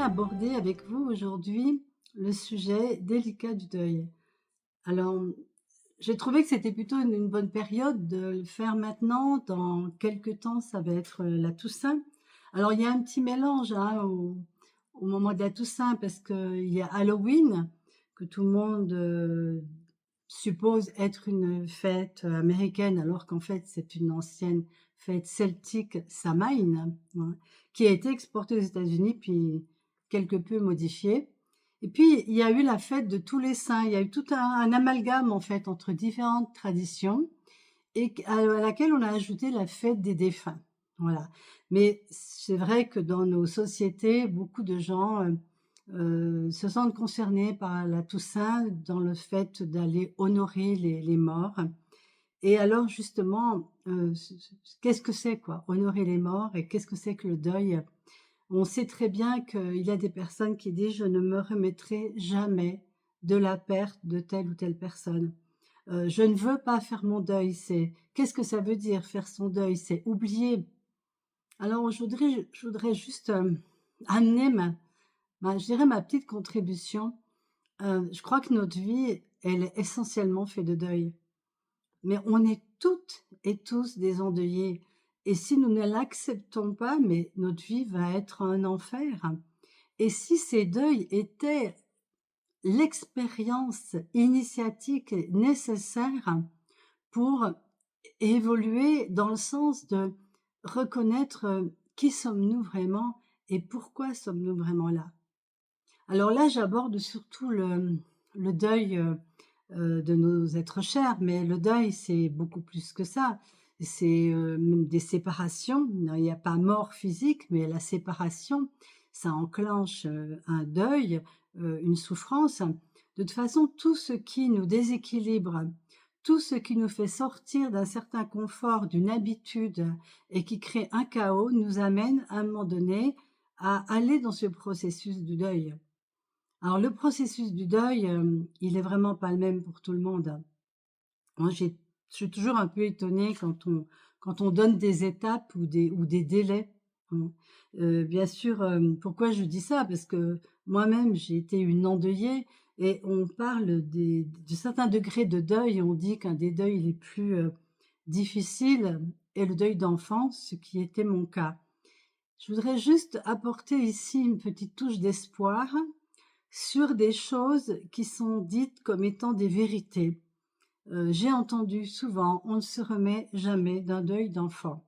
aborder avec vous aujourd'hui le sujet délicat du deuil. Alors, j'ai trouvé que c'était plutôt une bonne période de le faire maintenant. Dans quelques temps, ça va être la Toussaint. Alors, il y a un petit mélange hein, au moment de la Toussaint parce qu'il y a Halloween, que tout le monde suppose être une fête américaine, alors qu'en fait, c'est une ancienne fête celtique Samhain, hein, qui a été exportée aux États-Unis puis quelque peu modifiée. Et puis, il y a eu la fête de tous les saints. Il y a eu tout un amalgame, en fait, entre différentes traditions et à laquelle on a ajouté la fête des défunts. Voilà. Mais c'est vrai que dans nos sociétés, beaucoup de gens se sentent concernés par la Toussaint dans le fait d'aller honorer les morts. Et alors, justement, qu'est-ce que c'est, quoi, honorer les morts et qu'est-ce que c'est que le deuil? On sait très bien qu'il y a des personnes qui disent: «Je ne me remettrai jamais de la perte de telle ou telle personne. Je ne veux pas faire mon deuil». C'est qu'est-ce que ça veut dire faire son deuil? C'est oublier. Alors je voudrais juste, amener je dirais ma petite contribution. Je crois que notre vie, elle est essentiellement faite de deuil. Mais on est toutes et tous des endeuillés et si nous ne l'acceptons pas, mais notre vie va être un enfer. Et si ces deuils étaient l'expérience initiatique nécessaire pour évoluer dans le sens de reconnaître qui sommes-nous vraiment et pourquoi sommes-nous vraiment là. Alors là, j'aborde surtout le deuil de nos êtres chers, mais le deuil, c'est beaucoup plus que ça. C'est même des séparations. Non, il n'y a pas mort physique, mais la séparation, ça enclenche un deuil, une souffrance. De toute façon, tout ce qui nous déséquilibre, tout ce qui nous fait sortir d'un certain confort, d'une habitude et qui crée un chaos, nous amène à un moment donné à aller dans ce processus du deuil. Alors le processus du deuil, il est vraiment pas le même pour tout le monde. Moi, je suis toujours un peu étonnée quand on donne des étapes ou des délais, hein. Bien sûr, pourquoi je dis ça? Parce que moi-même, j'ai été une endeuillée et on parle de certains degrés de deuil. On dit qu'un des deuils les plus, difficiles est le deuil d'enfance, ce qui était mon cas. Je voudrais juste apporter ici une petite touche d'espoir sur des choses qui sont dites comme étant des vérités. J'ai entendu souvent: «On ne se remet jamais d'un deuil d'enfant».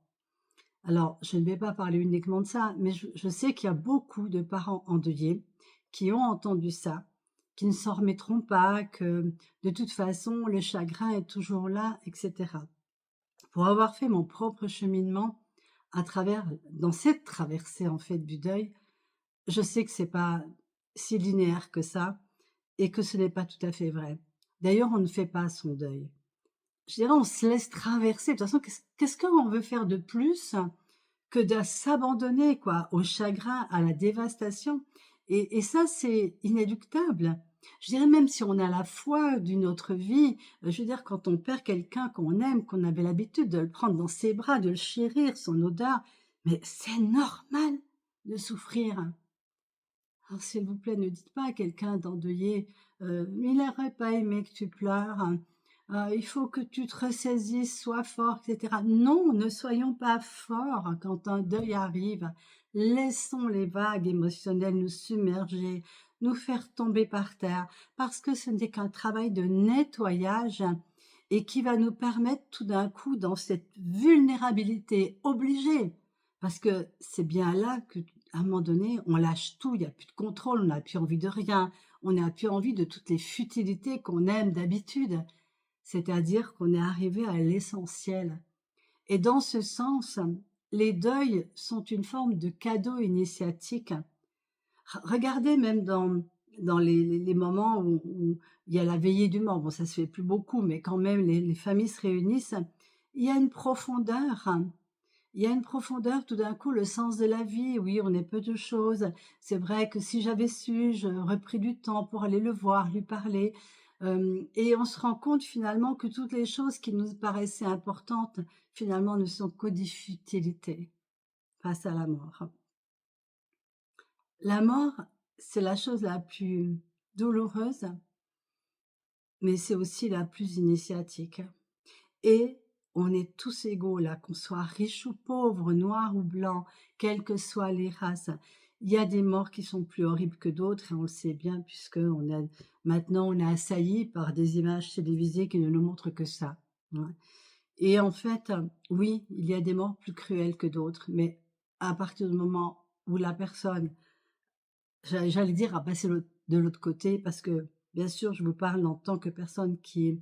Alors, je ne vais pas parler uniquement de ça, mais je sais qu'il y a beaucoup de parents endeuillés qui ont entendu ça, qui ne s'en remettront pas, que de toute façon le chagrin est toujours là et cetera. Pour avoir fait mon propre cheminement à travers dans cette traversée en fait du deuil, je sais que c'est pas si linéaire que ça et que ce n'est pas tout à fait vrai. D'ailleurs, on ne fait pas son deuil. Je dirais, on se laisse traverser. De toute façon, qu'est-ce qu'on veut faire de plus que de s'abandonner, quoi, au chagrin, à la dévastation? Et ça, c'est inéluctable. Je dirais même si on a la foi d'une autre vie, je veux dire, quand on perd quelqu'un qu'on aime, qu'on avait l'habitude de le prendre dans ses bras, de le chérir, son odeur, mais c'est normal de souffrir. Alors s'il vous plaît, ne dites pas à quelqu'un d'endeuillé, «Il n'aurait pas aimé que tu pleures, il faut que tu te ressaisisses, sois fort» et cetera. Non, ne soyons pas forts quand un deuil arrive. Laissons les vagues émotionnelles nous submerger, nous faire tomber par terre, parce que ce n'est qu'un travail de nettoyage et qui va nous permettre tout d'un coup, dans cette vulnérabilité obligée, parce que c'est bien là que à un moment donné, on lâche tout, il y a plus de contrôle, on n'a plus envie de rien, on n'a plus envie de toutes les futilités qu'on aime d'habitude. C'est-à-dire qu'on est arrivé à l'essentiel. Et dans ce sens, les deuils sont une forme de cadeau initiatique. Regardez même dans les moments où il y a la veillée du mort, bon ça se fait plus beaucoup, mais quand même les familles se réunissent, il y a une profondeur. Il y a une profondeur, tout d'un coup, le sens de la vie. Oui, on est peu de choses. C'est vrai que si j'avais su, j'aurais pris du temps pour aller le voir, lui parler. Et on se rend compte finalement que toutes les choses qui nous paraissaient importantes, finalement, ne sont que des futilités face à la mort. La mort, c'est la chose la plus douloureuse, mais c'est aussi la plus initiatique. Et on est tous égaux là, qu'on soit riche ou pauvre, noir ou blanc, quelles que soient les races. Il y a des morts qui sont plus horribles que d'autres et on le sait bien puisque maintenant on est assaillis par des images télévisées qui ne nous montrent que ça. Ouais. Et en fait, oui, il y a des morts plus cruelles que d'autres, mais à partir du moment où la personne, j'allais dire, a passé de l'autre côté, parce que bien sûr, je vous parle en tant que personne qui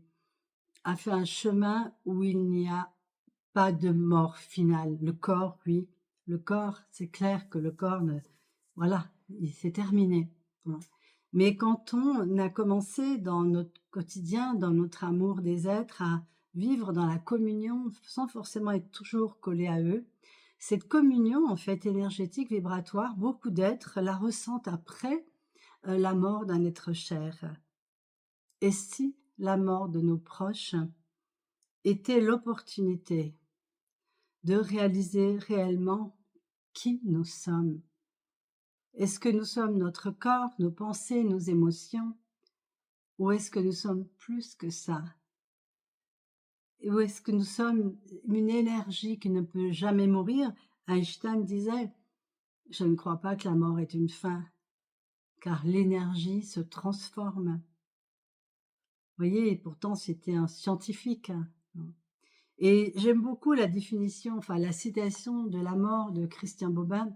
a fait un chemin où il n'y a pas de mort finale. Le corps, oui, le corps, c'est clair que le corps, voilà, il s'est terminé. Ouais. Mais quand on a commencé dans notre quotidien, dans notre amour des êtres, à vivre dans la communion sans forcément être toujours collé à eux, cette communion en fait énergétique, vibratoire, beaucoup d'êtres la ressentent après la mort d'un être cher. Et si la mort de nos proches était l'opportunité de réaliser réellement qui nous sommes? Est-ce que nous sommes notre corps, nos pensées, nos émotions? Ou est-ce que nous sommes plus que ça? Ou est-ce que nous sommes une énergie qui ne peut jamais mourir? Einstein disait: «Je ne crois pas que la mort est une fin, car l'énergie se transforme». Vous voyez? Et pourtant c'était un scientifique, hein. Et j'aime beaucoup la définition, enfin la citation de la mort de Christian Bobin,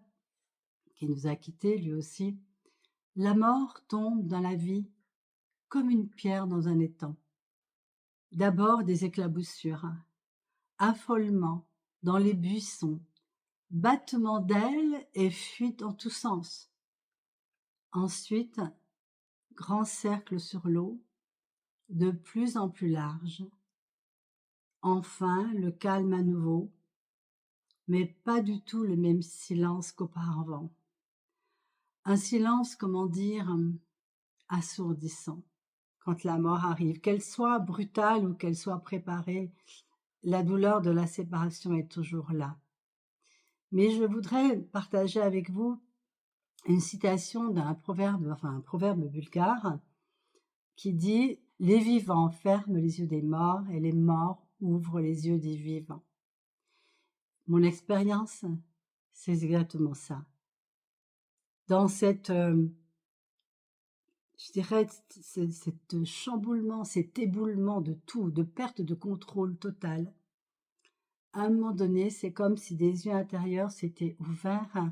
qui nous a quittés lui aussi. La mort tombe dans la vie comme une pierre dans un étang. D'abord des éclaboussures, affolement dans les buissons, battements d'ailes et fuite en tous sens. Ensuite, grand cercle sur l'eau, de plus en plus large. Enfin, le calme à nouveau, mais pas du tout le même silence qu'auparavant. Un silence, comment dire, assourdissant quand la mort arrive. Qu'elle soit brutale ou qu'elle soit préparée, la douleur de la séparation est toujours là. Mais je voudrais partager avec vous une citation d'un proverbe, enfin un proverbe bulgare, qui dit: «Les vivants ferment les yeux des morts et les morts ouvrent les yeux des vivants». Mon expérience, c'est exactement ça. Dans cette, je dirais, cet chamboulement, cet éboulement de tout, de perte de contrôle totale, à un moment donné, c'est comme si des yeux intérieurs s'étaient ouverts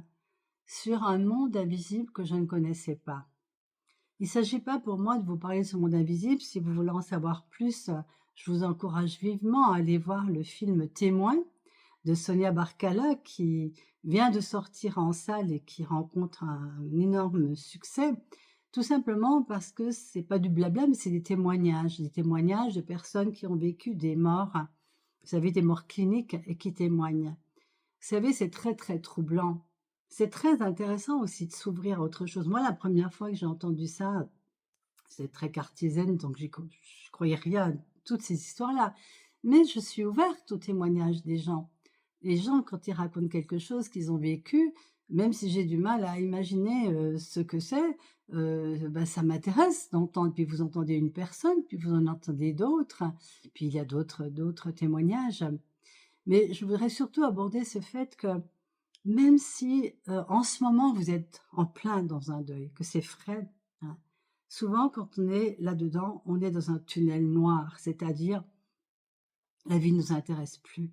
sur un monde invisible que je ne connaissais pas. Il ne s'agit pas pour moi de vous parler de ce monde invisible. Si vous voulez en savoir plus, je vous encourage vivement à aller voir le film Témoin de Sonia Barcala qui vient de sortir en salle et qui rencontre un énorme succès. Tout simplement parce que c'est pas du blabla, mais c'est des témoignages de personnes qui ont vécu des morts, vous savez, des morts cliniques et qui témoignent. Vous savez, c'est très, très troublant. C'est très intéressant aussi de s'ouvrir à autre chose. Moi, la première fois que j'ai entendu ça, c'est très cartésienne, donc je croyais rien à toutes ces histoires-là. Mais je suis ouverte aux témoignages des gens. Les gens, quand ils racontent quelque chose qu'ils ont vécu, même si j'ai du mal à imaginer ce que c'est, ça m'intéresse d'entendre. Puis vous entendez une personne, puis vous en entendez d'autres, puis il y a d'autres témoignages. Mais je voudrais surtout aborder ce fait que même si, en ce moment vous êtes en plein dans un deuil, que c'est frais, hein, souvent quand on est là-dedans, on est dans un tunnel noir, c'est-à-dire la vie ne nous intéresse plus.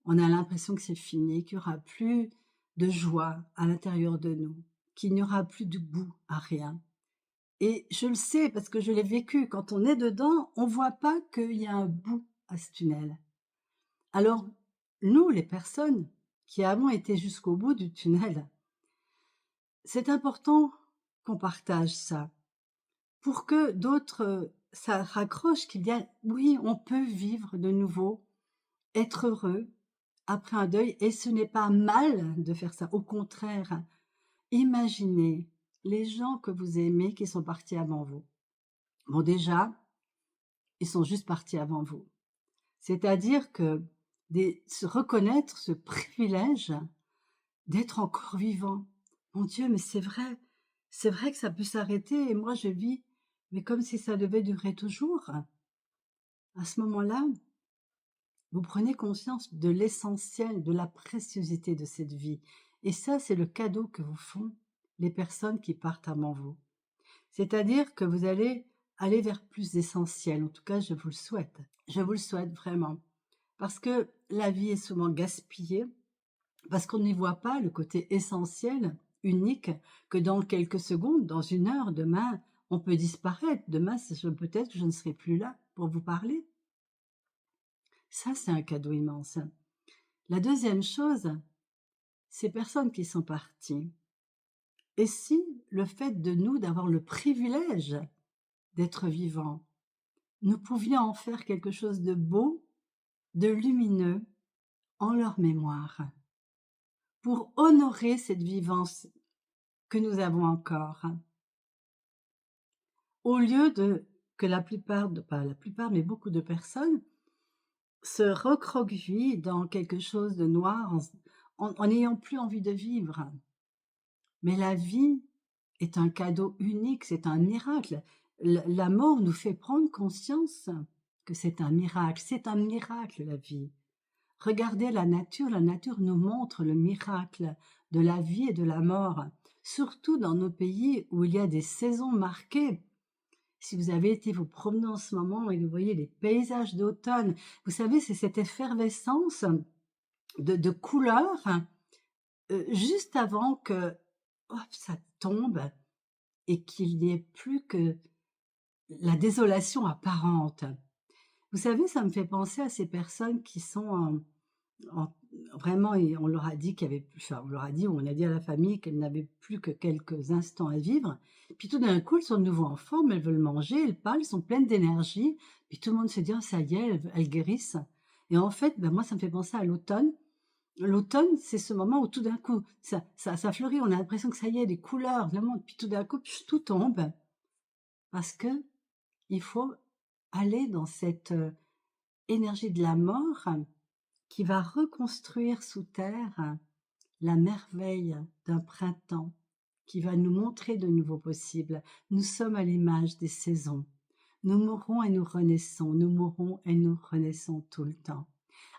On a l'impression que c'est fini, qu'il y aura plus de joie à l'intérieur de nous, qu'il n'y aura plus de goût à rien. Et je le sais parce que je l'ai vécu, quand on est dedans, on voit pas qu'il y a un bout à ce tunnel. Alors, nous, les personnes qui avons été jusqu'au bout du tunnel, c'est important qu'on partage ça pour que d'autres, ça raccroche qu'il y a oui, on peut vivre de nouveau, être heureux après un deuil et ce n'est pas mal de faire ça. Au contraire, imaginez les gens que vous aimez qui sont partis avant vous. Bon déjà, ils sont juste partis avant vous. C'est-à-dire que se reconnaître ce privilège d'être encore vivant, Mon Dieu, mais c'est vrai que ça peut s'arrêter et moi je vis, mais comme si ça devait durer toujours. À ce moment-là, vous prenez conscience de l'essentiel, de la préciosité de cette vie. Et ça, c'est le cadeau que vous font les personnes qui partent avant vous. C'est-à-dire que vous allez aller vers plus d'essentiel. En tout cas, je vous le souhaite. Je vous le souhaite vraiment. Parce que la vie est souvent gaspillée, parce qu'on n'y voit pas le côté essentiel, unique, que dans quelques secondes, dans une heure, demain, on peut disparaître. Demain, peut-être que je ne serai plus là pour vous parler. Ça, c'est un cadeau immense. La deuxième chose, ces personnes qui sont parties, et si le fait de nous d'avoir le privilège d'être vivants, nous pouvions en faire quelque chose de beau, de lumineux, en leur mémoire, pour honorer cette vivance que nous avons encore, au lieu de que la plupart, pas la plupart, mais beaucoup de personnes se recroquevillent dans quelque chose de noir en n'ayant plus envie de vivre. Mais la vie est un cadeau unique, c'est un miracle. La mort nous fait prendre conscience que c'est un miracle la vie. Regardez la nature nous montre le miracle de la vie et de la mort, surtout dans nos pays où il y a des saisons marquées. Si vous avez été vous promener en ce moment et que vous voyez les paysages d'automne, vous savez, c'est cette effervescence de couleurs juste avant que hop, ça tombe et qu'il n'y ait plus que la désolation apparente. Vous savez, ça me fait penser à ces personnes qui sont vraiment, et on leur a dit qu'il y avait, enfin, on leur a dit, ou on a dit à la famille qu'elles n'avaient plus que quelques instants à vivre. Puis tout d'un coup, elles sont de nouveau en forme, elles veulent manger, elles parlent, elles sont pleines d'énergie. Puis tout le monde se dit, oh, ça y est, elles guérissent. Et en fait, ben, moi, ça me fait penser à l'automne. L'automne, c'est ce moment où tout d'un coup, ça fleurit, on a l'impression que ça y est, des couleurs, le monde, puis tout d'un coup, tout tombe. Parce que il faut aller dans cette énergie de la mort qui va reconstruire sous terre la merveille d'un printemps, qui va nous montrer de nouveaux possibles. Nous sommes à l'image des saisons. Nous mourrons et nous renaissons, nous mourrons et nous renaissons tout le temps.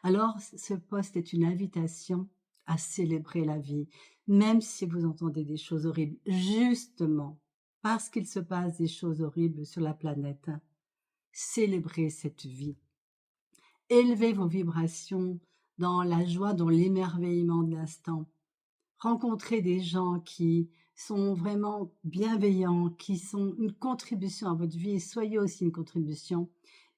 Alors, ce poste est une invitation à célébrer la vie, même si vous entendez des choses horribles, justement parce qu'il se passe des choses horribles sur la planète. Célébrez cette vie. Élevez vos vibrations dans la joie, dans l'émerveillement de l'instant. Rencontrez des gens qui sont vraiment bienveillants, qui sont une contribution à votre vie, et soyez aussi une contribution.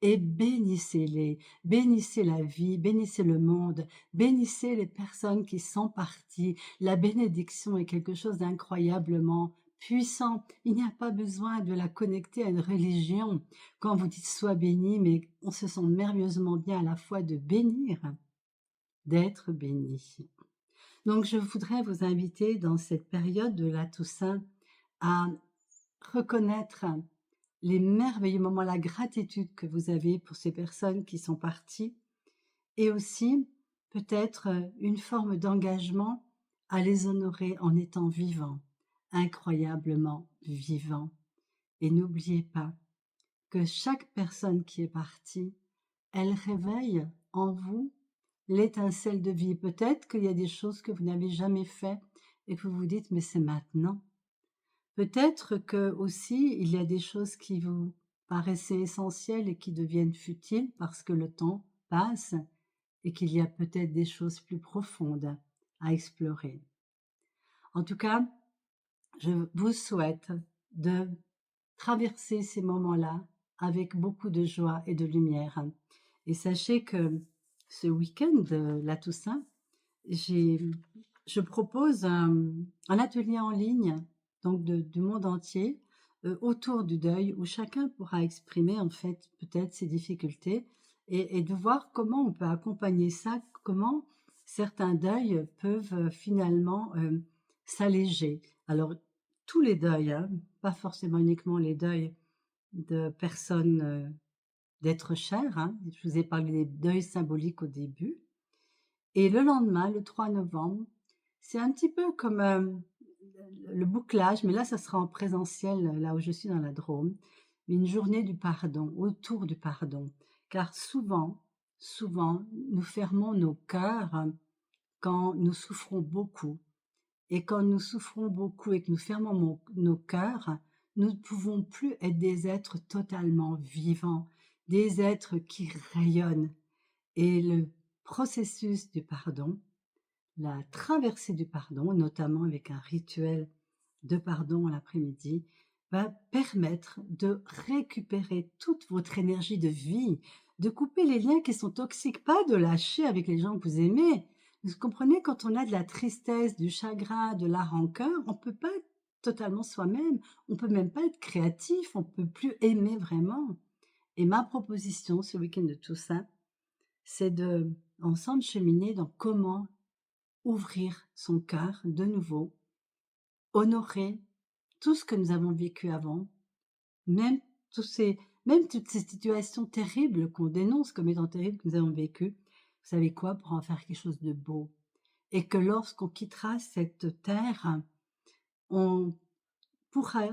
Et bénissez-les, bénissez la vie, bénissez le monde, bénissez les personnes qui sont parties. La bénédiction est quelque chose d'incroyablement puissant. Il n'y a pas besoin de la connecter à une religion. Quand vous dites sois béni, mais on se sent merveilleusement bien à la fois de bénir, d'être béni. Donc, je voudrais vous inviter dans cette période de la Toussaint à reconnaître les merveilleux moments, la gratitude que vous avez pour ces personnes qui sont parties et aussi peut-être une forme d'engagement à les honorer en étant vivants, incroyablement vivants. Et n'oubliez pas que chaque personne qui est partie, elle réveille en vous l'étincelle de vie. Peut-être qu'il y a des choses que vous n'avez jamais fait et que vous vous dites mais c'est maintenant. Peut-être que aussi il y a des choses qui vous paraissaient essentielles et qui deviennent futiles parce que le temps passe et qu'il y a peut-être des choses plus profondes à explorer. En tout cas, je vous souhaite de traverser ces moments-là avec beaucoup de joie et de lumière. Et sachez que ce week-end de la Toussaint, je propose un atelier en ligne donc du monde entier autour du deuil où chacun pourra exprimer en fait peut-être ses difficultés et de voir comment on peut accompagner ça, comment certains deuils peuvent finalement s'alléger. Alors tous les deuils, hein, pas forcément uniquement les deuils de personnes, d'êtres chers, hein. Je vous ai parlé des deuils symboliques au début. Et le lendemain, le 3 novembre, c'est un petit peu comme le bouclage, mais là, ça sera en présentiel, là où je suis dans la Drôme, mais une journée du pardon, autour du pardon. Car souvent, souvent, nous fermons nos cœurs quand nous souffrons beaucoup. Et quand nous souffrons beaucoup et que nous fermons nos cœurs, nous ne pouvons plus être des êtres totalement vivants, des êtres qui rayonnent. Et le processus du pardon, la traversée du pardon, notamment avec un rituel de pardon l'après-midi, va permettre de récupérer toute votre énergie de vie, de couper les liens qui sont toxiques, pas de lâcher avec les gens que vous aimez. Vous comprenez, quand on a de la tristesse, du chagrin, de la rancœur, on ne peut pas être totalement soi-même, on peut même pas être créatif, on peut plus aimer vraiment. Et ma proposition ce week-end de Toussaint, c'est de ensemble cheminer dans comment ouvrir son cœur de nouveau, honorer tout ce que nous avons vécu avant, même tous ces même toutes ces situations terribles qu'on dénonce comme étant terribles que nous avons vécues. Vous savez quoi? Pour en faire quelque chose de beau et que lorsqu'on quittera cette terre, on pourra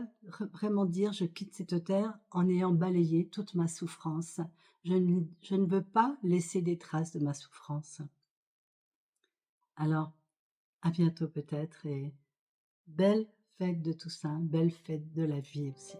vraiment dire: «Je quitte cette terre en ayant balayé toute ma souffrance. Je ne veux pas laisser des traces de ma souffrance». Alors, à bientôt peut-être et belle fête de Toussaint, belle fête de la vie aussi.